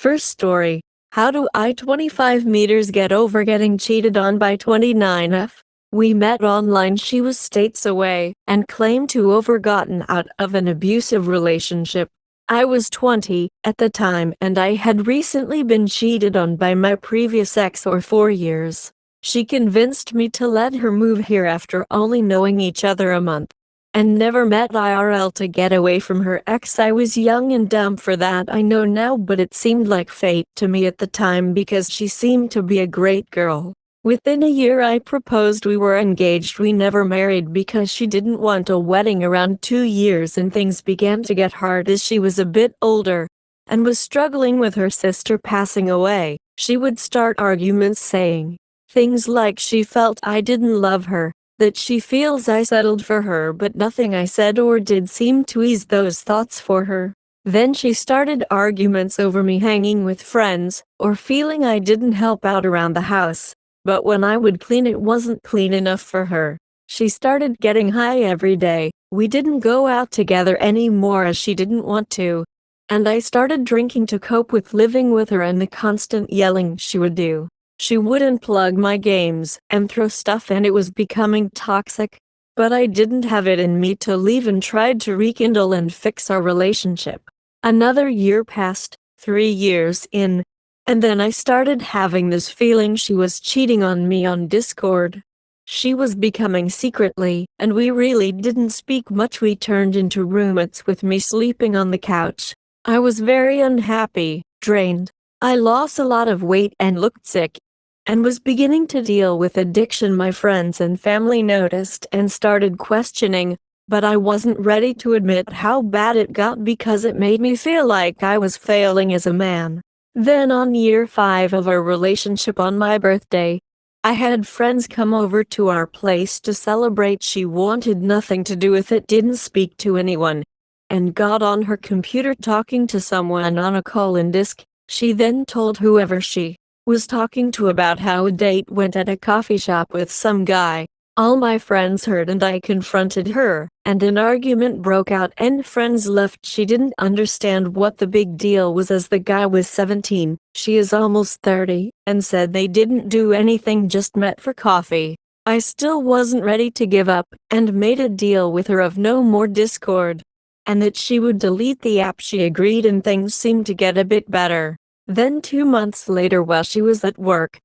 First story. How do I 25 meters get over getting cheated on by 29F? We met online. She was states away and claimed to have gotten out of an abusive relationship. I was 20 at the time and I had recently been cheated on by my previous ex for 4 years. She convinced me to let her move here after only knowing each other a month and never met IRL to get away from her ex. I was young and dumb for that, I know now, but it seemed like fate to me at the time because she seemed to be a great girl. Within a year I proposed. We were engaged. We never married because she didn't want a wedding. Around 2 years and things began to get hard as she was a bit older and was struggling with her sister passing away. She would start arguments saying things like she felt I didn't love her, that she feels I settled for her, but nothing I said or did seemed to ease those thoughts for her. Then she started arguments over me hanging with friends, or feeling I didn't help out around the house. But when I would clean, it wasn't clean enough for her. She started getting high every day. We didn't go out together anymore as she didn't want to. And I started drinking to cope with living with her and the constant yelling she would do. She wouldn't plug my games and throw stuff, and it was becoming toxic. But I didn't have it in me to leave and tried to rekindle and fix our relationship. Another year passed, 3 years in, and then I started having this feeling she was cheating on me on Discord. She was becoming secretly, and we really didn't speak much. We turned into roommates with me sleeping on the couch. I was very unhappy, drained. I lost a lot of weight and looked sick, and was beginning to deal with addiction. My friends and family noticed and started questioning, but I wasn't ready to admit how bad it got because it made me feel like I was failing as a man. Then on year 5 of our relationship, on my birthday, I had friends come over to our place to celebrate. She wanted nothing to do with it, didn't speak to anyone, and got on her computer talking to someone on a call-in disc. She then told whoever she was talking to about how a date went at a coffee shop with some guy. All my friends heard and I confronted her, and an argument broke out and friends left. She didn't understand what the big deal was as the guy was 17, she is almost 30, and said they didn't do anything, just met for coffee. I still wasn't ready to give up, and made a deal with her of no more Discord, and that she would delete the app. She agreed and things seemed to get a bit better. Then 2 months later, while she was at work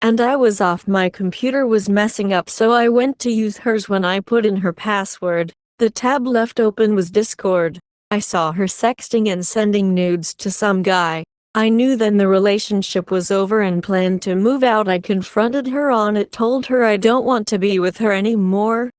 and I was off, my computer was messing up, so I went to use hers. When I put in her password, the tab left open was Discord. I saw her sexting and sending nudes to some guy. I knew then the relationship was over and planned to move out. I confronted her on it, told her I don't want to be with her anymore.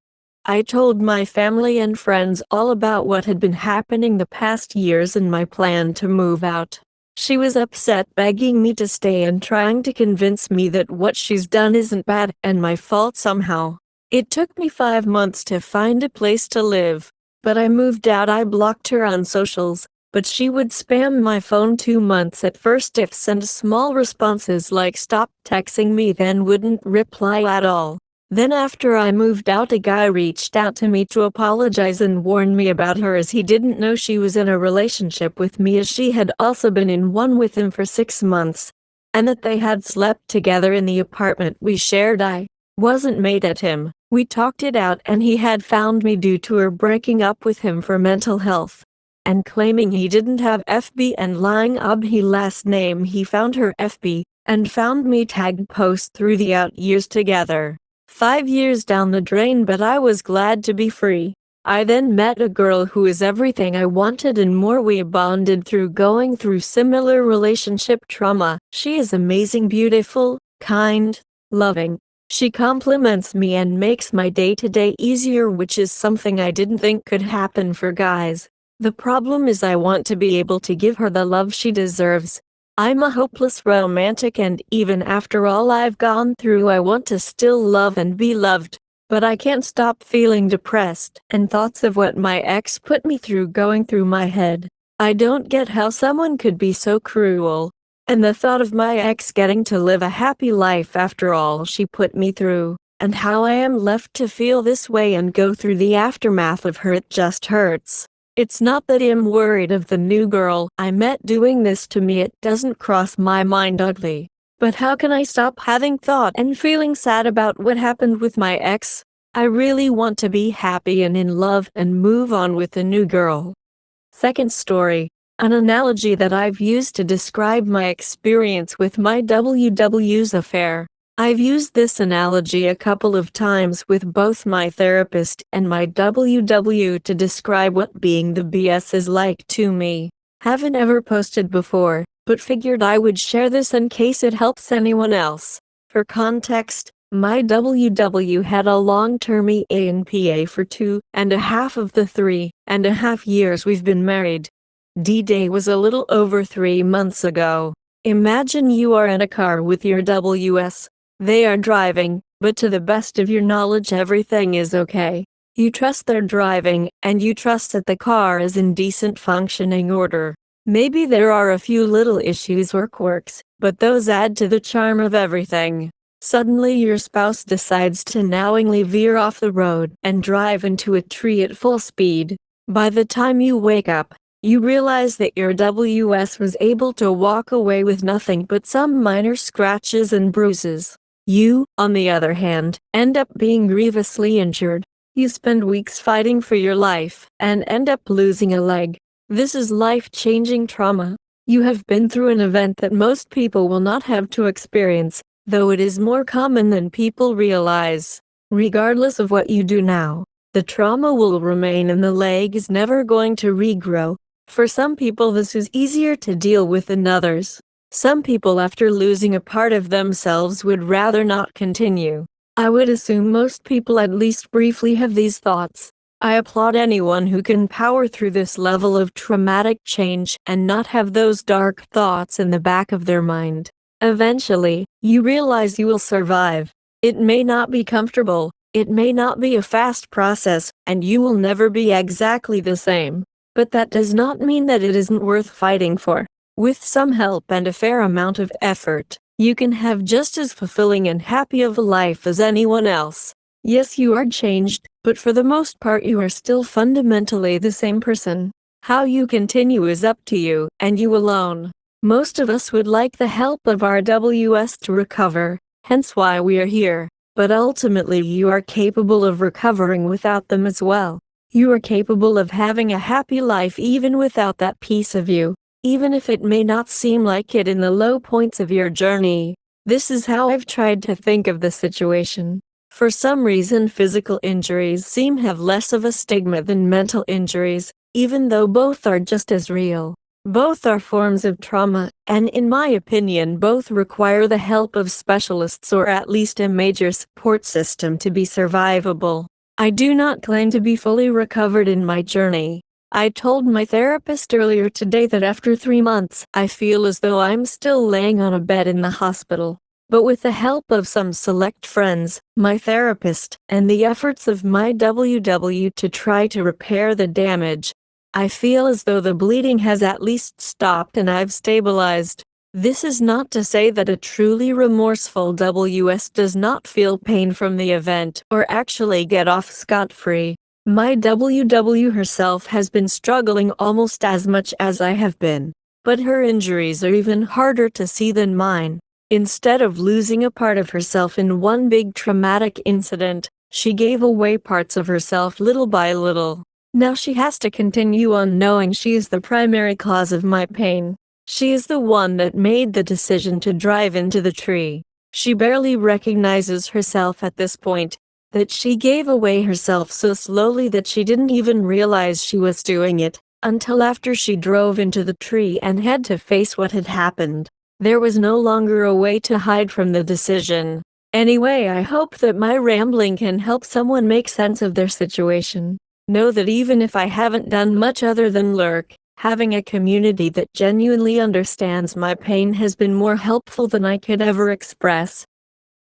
I told my family and friends all about what had been happening the past years and my plan to move out. She was upset, begging me to stay and trying to convince me that what she's done isn't bad and my fault somehow. It took me 5 months to find a place to live, but I moved out. I blocked her on socials, but she would spam my phone 2 months at first, if send small responses like stop texting me, then wouldn't reply at all. Then after I moved out, a guy reached out to me to apologize and warn me about her, as he didn't know she was in a relationship with me, as she had also been in one with him for 6 months, and that they had slept together in the apartment we shared. I wasn't mad at him. We talked it out and he had found me due to her breaking up with him for mental health and claiming he didn't have FB and lying he last name. He found her FB and found me tagged post through the out years together. 5 years down the drain, but I was glad to be free. I then met a girl who is everything I wanted and more. We bonded through going through similar relationship trauma. She is amazing, beautiful, kind, loving. She compliments me and makes my day-to-day easier, which is something I didn't think could happen for guys. The problem is I want to be able to give her the love she deserves. I'm a hopeless romantic, and even after all I've gone through, I want to still love and be loved. But I can't stop feeling depressed, and thoughts of what my ex put me through going through my head. I don't get how someone could be so cruel. And the thought of my ex getting to live a happy life after all she put me through, and how I am left to feel this way and go through the aftermath of her, it just hurts. It's not that I'm worried of the new girl I met doing this to me, it doesn't cross my mind ugly. But how can I stop having thought and feeling sad about what happened with my ex? I really want to be happy and in love and move on with the new girl. Second story. An analogy that I've used to describe my experience with my WW's affair. I've used this analogy a couple of times with both my therapist and my WW to describe what being the BS is like to me. Haven't ever posted before, but figured I would share this in case it helps anyone else. For context, my WW had a long-term EANPA for 2.5 of the 3.5 years we've been married. D-Day was a little over 3 months ago. Imagine you are in a car with your WS. They are driving, but to the best of your knowledge everything is okay. You trust their driving, and you trust that the car is in decent functioning order. Maybe there are a few little issues or quirks, but those add to the charm of everything. Suddenly your spouse decides to knowingly veer off the road and drive into a tree at full speed. By the time you wake up, you realize that your WS was able to walk away with nothing but some minor scratches and bruises. You, on the other hand, end up being grievously injured. You spend weeks fighting for your life and end up losing a leg. This is life-changing trauma. You have been through an event that most people will not have to experience, though it is more common than people realize. Regardless of what you do now, the trauma will remain and the leg is never going to regrow. For some people this is easier to deal with than others. Some people after losing a part of themselves would rather not continue. I would assume most people at least briefly have these thoughts. I applaud anyone who can power through this level of traumatic change and not have those dark thoughts in the back of their mind. Eventually, you realize you will survive. It may not be comfortable, it may not be a fast process, and you will never be exactly the same. But that does not mean that it isn't worth fighting for. With some help and a fair amount of effort, you can have just as fulfilling and happy of a life as anyone else. Yes, you are changed, but for the most part you are still fundamentally the same person. How you continue is up to you, and you alone. Most of us would like the help of our WS to recover, hence why we are here. But ultimately you are capable of recovering without them as well. You are capable of having a happy life even without that piece of you, even if it may not seem like it in the low points of your journey. This is how I've tried to think of the situation. For some reason physical injuries seem to have less of a stigma than mental injuries, even though both are just as real. Both are forms of trauma, and in my opinion both require the help of specialists or at least a major support system to be survivable. I do not claim to be fully recovered in my journey. I told my therapist earlier today that after 3 months I feel as though I'm still laying on a bed in the hospital. But with the help of some select friends, my therapist, and the efforts of my WW to try to repair the damage, I feel as though the bleeding has at least stopped and I've stabilized. This is not to say that a truly remorseful WS does not feel pain from the event or actually get off scot-free. My WW herself has been struggling almost as much as I have been, but her injuries are even harder to see than mine. Instead of losing a part of herself in one big traumatic incident, she gave away parts of herself little by little. Now she has to continue on knowing she is the primary cause of my pain. She is the one that made the decision to drive into the tree. She barely recognizes herself at this point, that she gave away herself so slowly that she didn't even realize she was doing it, until after she drove into the tree and had to face what had happened. There was no longer a way to hide from the decision. Anyway, I hope that my rambling can help someone make sense of their situation. Know that even if I haven't done much other than lurk, having a community that genuinely understands my pain has been more helpful than I could ever express.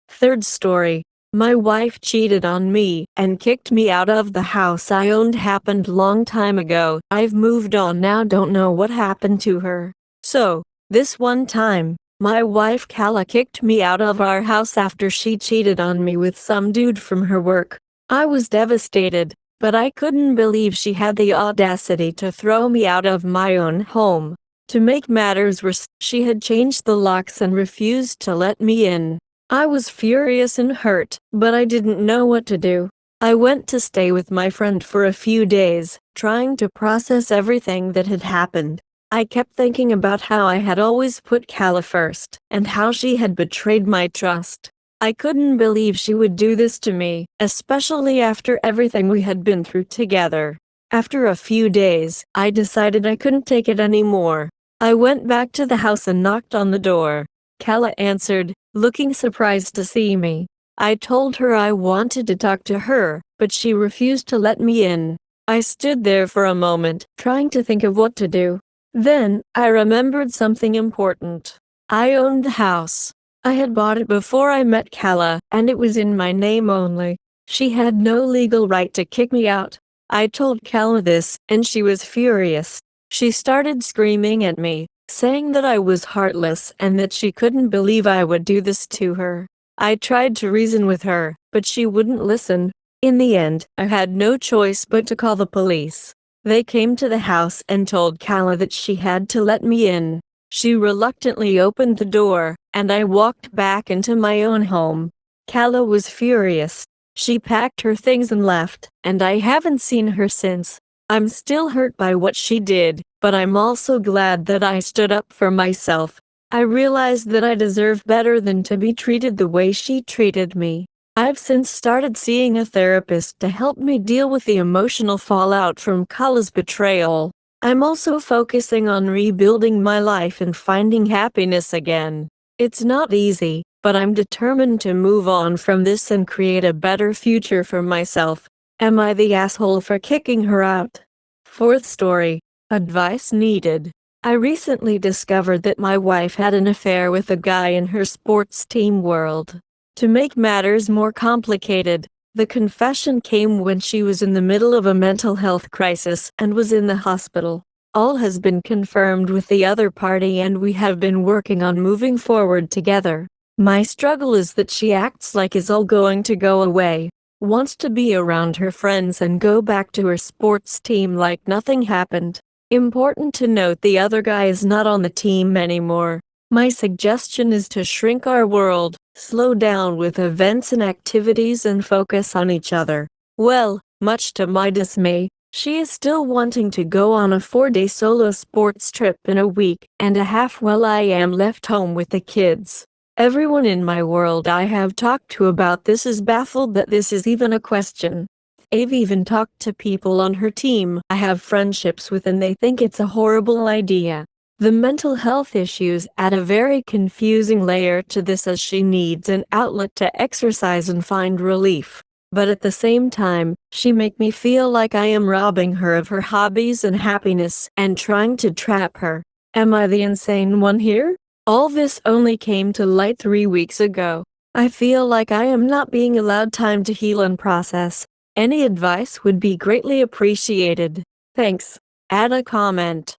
Third story. My wife cheated on me and kicked me out of the house I owned. Happened long time ago. I've moved on now, don't know what happened to her. So, this one time, my wife Kala kicked me out of our house after she cheated on me with some dude from her work. I was devastated. but I couldn't believe she had the audacity to throw me out of my own home. To make matters worse, she had changed the locks and refused to let me in. I was furious and hurt, but I didn't know what to do. I went to stay with my friend for a few days, trying to process everything that had happened. I kept thinking about how I had always put Kala first, and how she had betrayed my trust. I couldn't believe she would do this to me, especially after everything we had been through together. After a few days, I decided I couldn't take it anymore. I went back to the house and knocked on the door. Kala answered, looking surprised to see me. I told her I wanted to talk to her, but she refused to let me in. I stood there for a moment, trying to think of what to do. Then, I remembered something important. I owned the house. I had bought it before I met Kala, and it was in my name only. She had no legal right to kick me out. I told Kala this, and she was furious. She started screaming at me, saying that I was heartless and that she couldn't believe I would do this to her. I tried to reason with her, but she wouldn't listen. In the end, I had no choice but to call the police. They came to the house and told Kala that she had to let me in. She reluctantly opened the door, and I walked back into my own home. Kala was furious. She packed her things and left, and I haven't seen her since. I'm still hurt by what she did, but I'm also glad that I stood up for myself. I realized that I deserve better than to be treated the way she treated me. I've since started seeing a therapist to help me deal with the emotional fallout from Kala's betrayal. I'm also focusing on rebuilding my life and finding happiness again. It's not easy, but I'm determined to move on from this and create a better future for myself. Am I the asshole for kicking her out? Fourth story. Advice needed. I recently discovered that my wife had an affair with a guy in her sports team world. To make matters more complicated, the confession came when she was in the middle of a mental health crisis and was in the hospital. All has been confirmed with the other party and we have been working on moving forward together. My struggle is that she acts like it's all going to go away, wants to be around her friends and go back to her sports team like nothing happened. Important to note, the other guy is not on the team anymore. My suggestion is to shrink our world, slow down with events and activities and focus on each other. Well, much to my dismay, she is still wanting to go on a 4-day solo sports trip in a week and a half while I am left home with the kids. Everyone in my world I have talked to about this is baffled that this is even a question. I've even talked to people on her team I have friendships with and they think it's a horrible idea. The mental health issues add a very confusing layer to this as she needs an outlet to exercise and find relief. But at the same time, she make me feel like I am robbing her of her hobbies and happiness and trying to trap her. Am I the insane one here? All this only came to light 3 weeks ago. I feel like I am not being allowed time to heal and process. Any advice would be greatly appreciated. Thanks. Add a comment.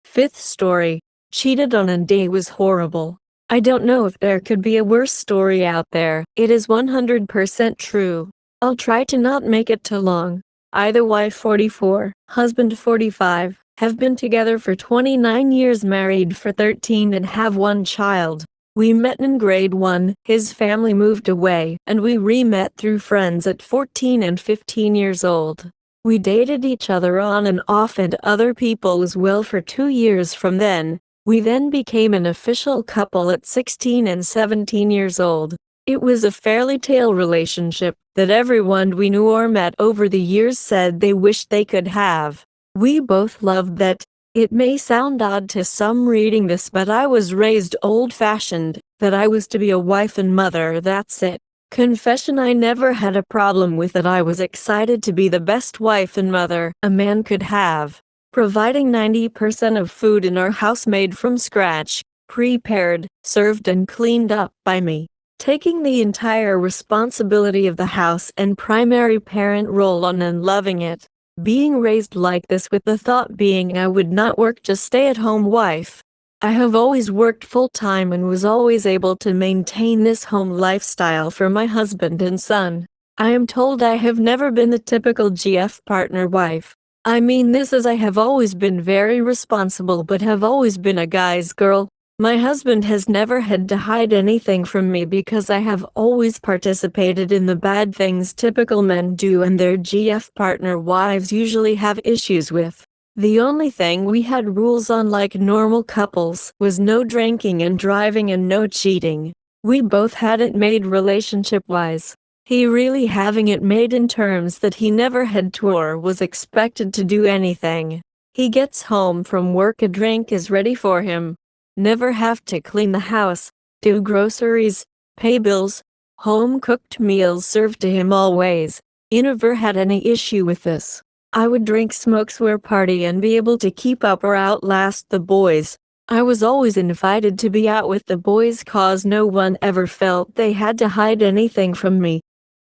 Fifth story. Cheated on and day was horrible. I don't know if there could be a worse story out there. It is 100% true. I'll try to not make it too long. I, the wife 44, husband 45, have been together for 29 years, married for 13 and have 1 child. We met in grade 1, his family moved away, and we re-met through friends at 14 and 15 years old. We dated each other on and off and other people as well for 2 years from then. We then became an official couple at 16 and 17 years old. It was a fairy tale relationship that everyone we knew or met over the years said they wished they could have. We both loved that. It may sound odd to some reading this, but I was raised old-fashioned, that I was to be a wife and mother, that's it. Confession: I never had a problem with it. I was excited to be the best wife and mother a man could have, providing 90% of food in our house made from scratch, prepared, served and cleaned up by me, taking the entire responsibility of the house and primary parent role on and loving it. Being raised like this with the thought being I would not work, just stay-at-home wife. I have always worked full-time and was always able to maintain this home lifestyle for my husband and son. I am told I have never been the typical GF partner wife. I mean this as I have always been very responsible but have always been a guy's girl. My husband has never had to hide anything from me because I have always participated in the bad things typical men do and their GF partner wives usually have issues with. The only thing we had rules on like normal couples was no drinking and driving and no cheating. We both had it made relationship-wise. He really having it made in terms that he never had to or was expected to do anything. He gets home from work, a drink is ready for him. Never have to clean the house, do groceries, pay bills, home-cooked meals served to him always. He never had any issue with this. I would drink, smoke, swear, party and be able to keep up or outlast the boys. I was always invited to be out with the boys cause no one ever felt they had to hide anything from me.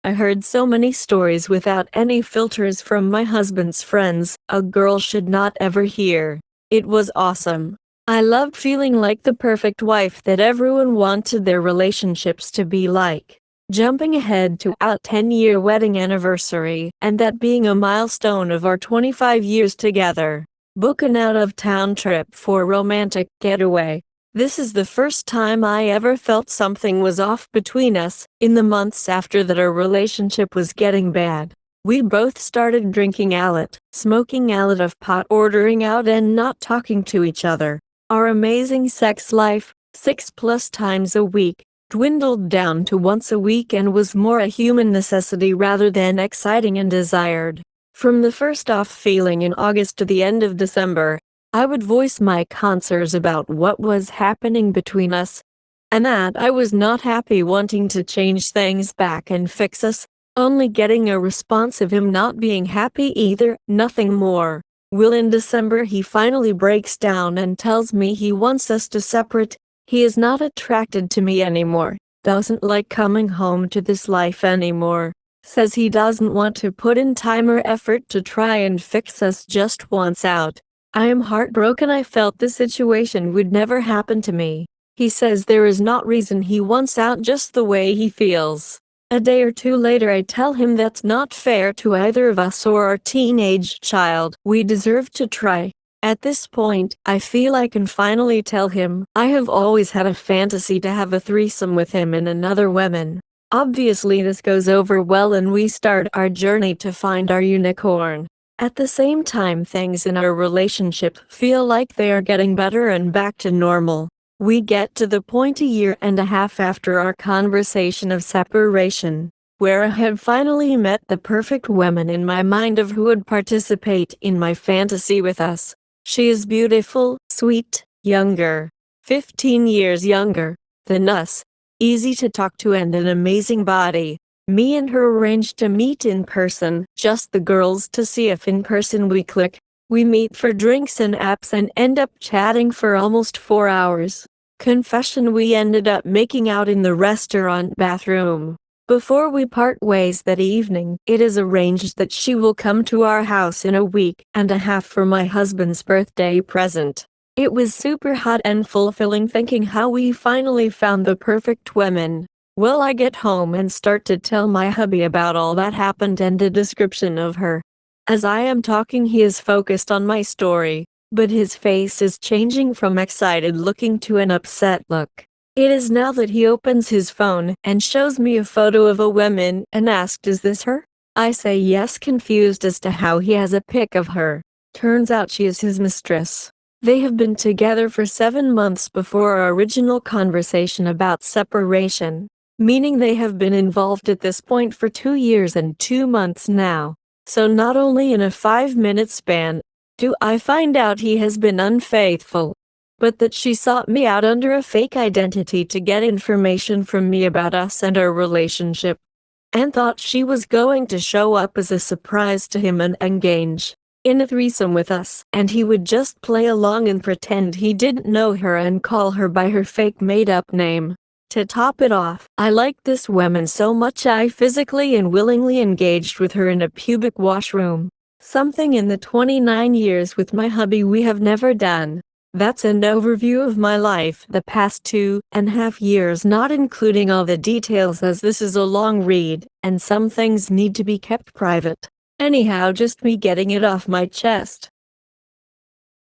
I heard so many stories without any filters from my husband's friends a girl should not ever hear. It was awesome. I loved feeling like the perfect wife that everyone wanted their relationships to be like. Jumping ahead to our 10-year wedding anniversary, and that being a milestone of our 25 years together. Book an out-of-town trip for a romantic getaway. This is the first time I ever felt something was off between us. In the months after that our relationship was getting bad. We both started drinking a lot, smoking a lot of pot, ordering out and not talking to each other. Our amazing sex life, 6+ times a week, dwindled down to once a week and was more a human necessity rather than exciting and desired. From the first off feeling in August to the end of December, I would voice my concerns about what was happening between us, and that I was not happy, wanting to change things back and fix us, only getting a response of him not being happy either, nothing more. Well, in December he finally breaks down and tells me he wants us to separate. He is not attracted to me anymore, doesn't like coming home to this life anymore. Says he doesn't want to put in time or effort to try and fix us, just wants out. I am heartbroken. I felt the situation would never happen to me. He says there is not reason he wants out, just the way he feels. A day or two later I tell him that's not fair to either of us or our teenage child. We deserve to try. At this point, I feel I can finally tell him I have always had a fantasy to have a threesome with him and another woman. Obviously this goes over well and we start our journey to find our unicorn. At the same time things in our relationship feel like they are getting better and back to normal. We get to the point 1.5 years after our conversation of separation, where I had finally met the perfect woman in my mind of who would participate in my fantasy with us. She is beautiful, sweet, younger, 15 years younger than us, easy to talk to and an amazing body. Me and her arranged to meet in person, just the girls, to see if in person we click. We meet for drinks and apps and end up chatting for almost 4 hours. Confession: we ended up making out in the restaurant bathroom. Before we part ways that evening, it is arranged that she will come to our house in a week and a half for my husband's birthday present. It was super hot and fulfilling thinking how we finally found the perfect woman. Well, I get home and start to tell my hubby about all that happened and a description of her. As I am talking he is focused on my story, but his face is changing from excited looking to an upset look. It is now that he opens his phone and shows me a photo of a woman and asks, "Is this her?" I say yes, confused as to how he has a pic of her. Turns out she is his mistress. They have been together for 7 months before our original conversation about separation, meaning they have been involved at this point for 2 years and 2 months now. So not only in a 5-minute span do I find out he has been unfaithful, but that she sought me out under a fake identity to get information from me about us and our relationship, and thought she was going to show up as a surprise to him and engage in a threesome with us, and he would just play along and pretend he didn't know her and call her by her fake made-up name. To top it off, I liked this woman so much I physically and willingly engaged with her in a pubic washroom. Something in the 29 years with my hubby we have never done. That's an overview of my life the past 2.5 years, not including all the details, as this is a long read, and some things need to be kept private. Anyhow, just me getting it off my chest.